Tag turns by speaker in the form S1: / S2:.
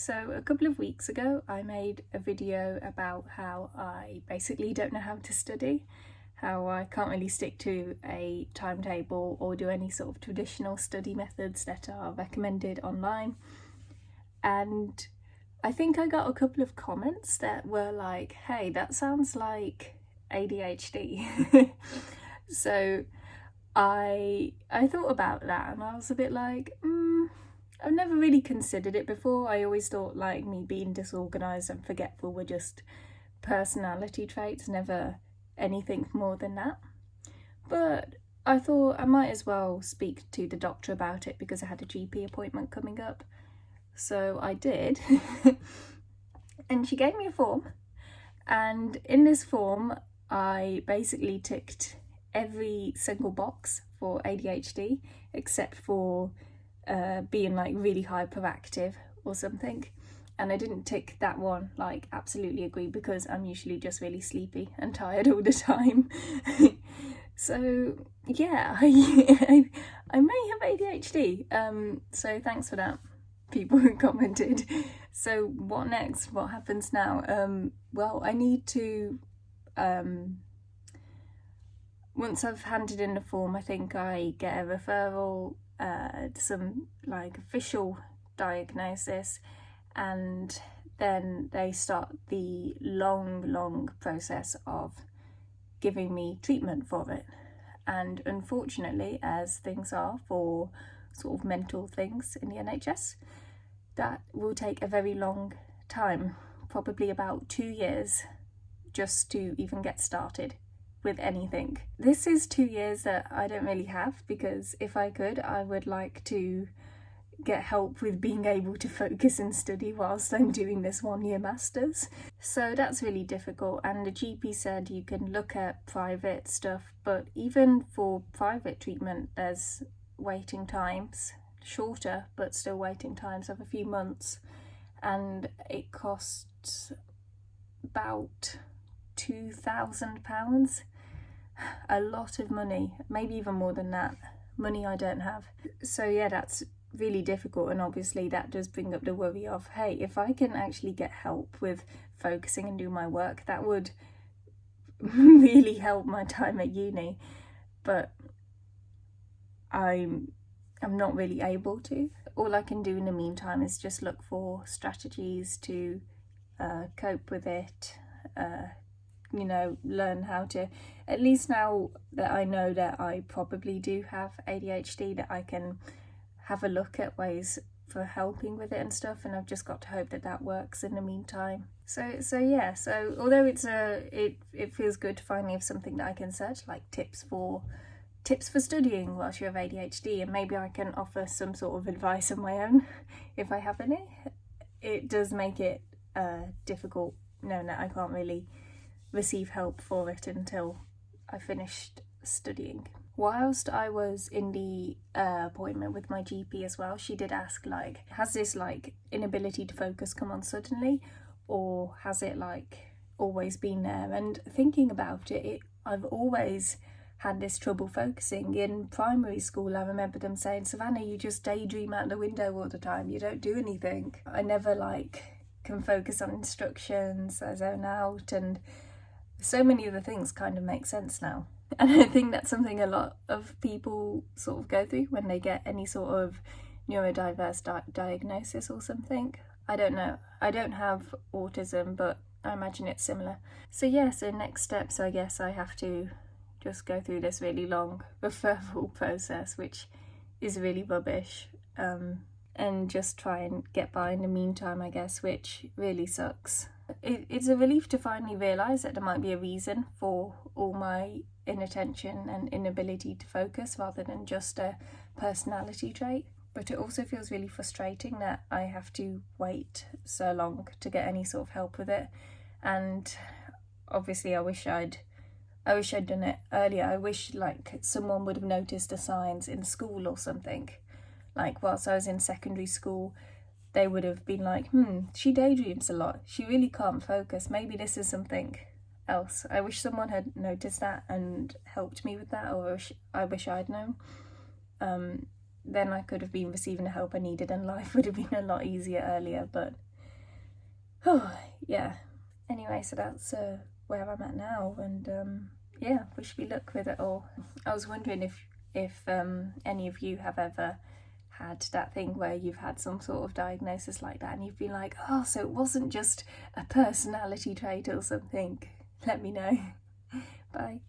S1: So a couple of weeks ago I made a video about how I basically don't know how to study, how I can't really stick to a timetable or do any sort of traditional study methods that are recommended online. And I think I got a couple of comments that were like, hey, that sounds like ADHD. So I thought about that and I was a bit like, I've never really considered it before. I always thought like me being disorganised and forgetful were just personality traits, never anything more than that. But I thought I might as well speak to the doctor about it because I had a GP appointment coming up. So I did. And she gave me a form. And in this form, I basically ticked every single box for ADHD except for being like really hyperactive or something, and I didn't tick that one like absolutely agree because I'm usually just really sleepy and tired all the time. So yeah, I may have ADHD, so thanks for that, people who commented. So what next? What happens now? Well, I need to once I've handed in the form, I think I get a referral, some like official diagnosis, and then they start the long process of giving me treatment for it. And unfortunately, as things are for sort of mental things in the NHS, that will take a very long time, probably about 2 years, just to even get started with anything. This is 2 years that I don't really have, because if I could, I would like to get help with being able to focus and study whilst I'm doing this 1 year masters. So that's really difficult, and the GP said you can look at private stuff, but even for private treatment there's waiting times, shorter but still waiting times of a few months, and it costs about £2,000, a lot of money, maybe even more than that, money I don't have. So yeah, that's really difficult, and obviously that does bring up the worry of, hey, if I can actually get help with focusing and do my work, that would really help my time at uni, but I'm not really able to. All I can do in the meantime is just look for strategies to cope with it, learn how to, at least now that I know that I probably do have ADHD, that I can have a look at ways for helping with it and stuff, and I've just got to hope that that works in the meantime. So although it feels good to finally have something that I can search, like tips for studying whilst you have ADHD, and maybe I can offer some sort of advice of my own if I have any, it does make it difficult knowing that I can't really receive help for it until I finished studying. Whilst I was in the appointment with my GP as well, she did ask, like, has this like inability to focus come on suddenly, or has it like always been there? And thinking about it, I've always had this trouble focusing. In primary school, I remember them saying, Savannah, you just daydream out the window all the time, you don't do anything. I never like can focus on instructions, I zone out, and so many other things kind of make sense now. And I think that's something a lot of people sort of go through when they get any sort of neurodiverse diagnosis or something. I don't know. I don't have autism, but I imagine it's similar. So yeah, so next steps, I guess I have to just go through this really long referral process, which is really rubbish, and just try and get by in the meantime, I guess, which really sucks. It's a relief to finally realise that there might be a reason for all my inattention and inability to focus rather than just a personality trait. But it also feels really frustrating that I have to wait so long to get any sort of help with it. And obviously I wish I'd done it earlier. I wish like someone would have noticed the signs in school or something. Like whilst I was in secondary school, they would have been like, she daydreams a lot, she really can't focus, maybe this is something else. I wish someone had noticed that and helped me with that, or I wish I'd known. Then I could have been receiving the help I needed and life would have been a lot easier earlier, but Oh, yeah. Anyway, so that's where I'm at now, and yeah, wish me luck with it all. I was wondering if any of you have ever had that thing where you've had some sort of diagnosis like that and you've been like, oh, so it wasn't just a personality trait or something. Let me know. Bye.